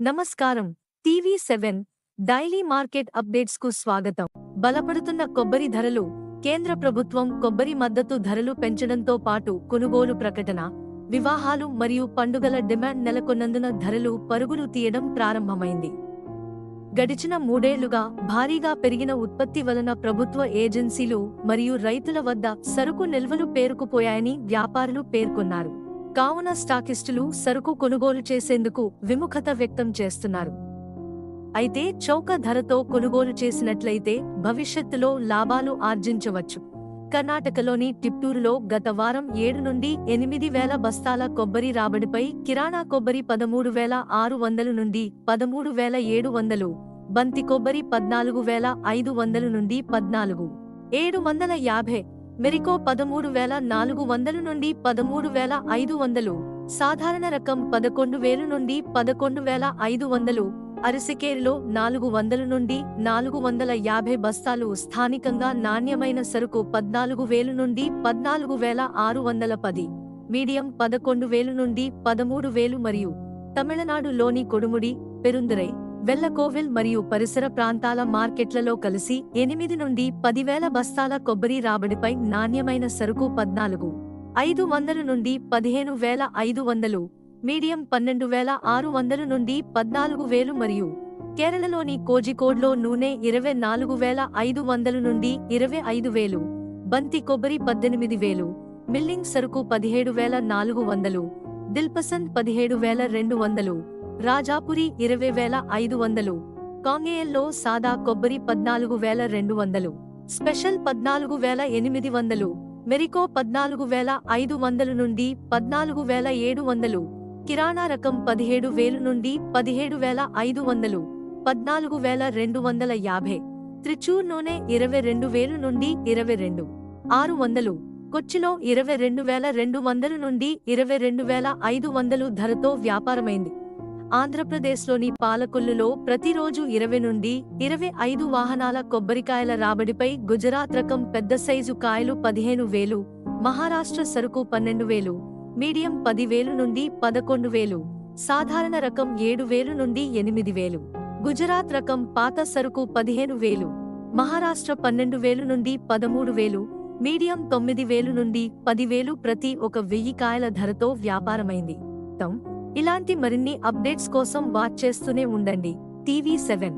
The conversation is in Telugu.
నమస్కారం. టీవీ7 డైలీ మార్కెట్ అప్డేట్స్ కు స్వాగతం. బలపడుతున్న కొబ్బరి ధరలు. కేంద్ర ప్రభుత్వం కొబ్బరి మద్దతు ధరలు పెంచడంతో పాటు కొనుగోలు ప్రకటన, వివాహాలు మరియు పండుగల డిమాండ్ నెలకొన్నందున ధరలు పరుగులు తీయడం ప్రారంభమైంది. గడిచిన 3 ఏళ్లుగా భారీగా పెరిగిన ఉత్పత్తి వలన ప్రభుత్వ ఏజెన్సీలు మరియు రైతుల వద్ద సరుకు నిల్వలు పేరుకుపోయాయని వ్యాపారులు పేర్కొన్నారు. కావున స్టాకిస్టులు సరుకు కొనుగోలు చేసేందుకు విముఖత వ్యక్తం చేస్తున్నారు. అయితే చౌక ధరతో కొనుగోలు చేసినట్లయితే భవిష్యత్తులో లాభాలు ఆర్జించవచ్చు. కర్ణాటకలోని టిప్టూరులో గత వారం 7 నుండి 8 వేల బస్తాల కొబ్బరి రాబడిపై కిరాణా కొబ్బరి 13,600 నుండి 13,700, బంతి కొబ్బరి 14,500 నుండి 14,750, మెరికో 13,400 నుండి 13,500, సాధారణ రకం 11,000 నుండి 11,500, అరిసెకేరులో 400 నుండి 450 బస్తాలు. స్థానికంగా నాణ్యమైన సరుకు 14,000 నుండి 14,610, మీడియం 11,000 నుండి 13,000 మరియు తమిళనాడులోని కొడుముడి, పెరుందురై, వెల్లకోవిల్ మరియు పరిసర ప్రాంతాల మార్కెట్లలో కలిసి 8 నుండి 10,000 బస్తాల కొబ్బరి రాబడిపై నాణ్యమైన సరుకు 14,500 నుండి 15,500, మీడియం 12,600 నుండి 14,000 మరియు కేరళలోని కోజికోడ్లో నూనె 24,500 నుండి 25,000, బంతి కొబ్బరి 18,000, మిల్లింగ్ సరుకు 17,400, దిల్పసంద్ 17,200, రాజాపురి 20,500, కాంగేయంలో సాదా కొబ్బరి 14,200, స్పెషల్ 14,800, మెరికో 14,500 నుండి 14,700, కిరాణా రకం 17,000 నుండి 17,500, 14,250, త్రిచూర్ నూనె 22,000 నుండి 22,600, కొచ్చిలో 22,200 నుండి 22,500 ధరతో వ్యాపారమైంది. ఆంధ్రప్రదేశ్లోని పాలకొల్లులో ప్రతిరోజు 20 నుండి 25 వాహనాల కొబ్బరికాయల రాబడిపై గుజరాత్ రకం పెద్ద సైజు కాయలు 15,000, మహారాష్ట్ర సరుకు 12,000, మీడియం 10,000 నుండి 11,000, సాధారణ రకం 7,000 నుండి 8,000, గుజరాత్ రకం పాత సరుకు 15,000, మహారాష్ట్ర 12,000 నుండి 13,000, మీడియం 9,000 నుండి 10,000 ప్రతి 1,000 కాయల ధరతో వ్యాపారమైంది. ఇలాంటి మరిన్ని అప్డేట్స్ కోసం వాచ్ చేస్తూనే ఉండండి టీవీ7.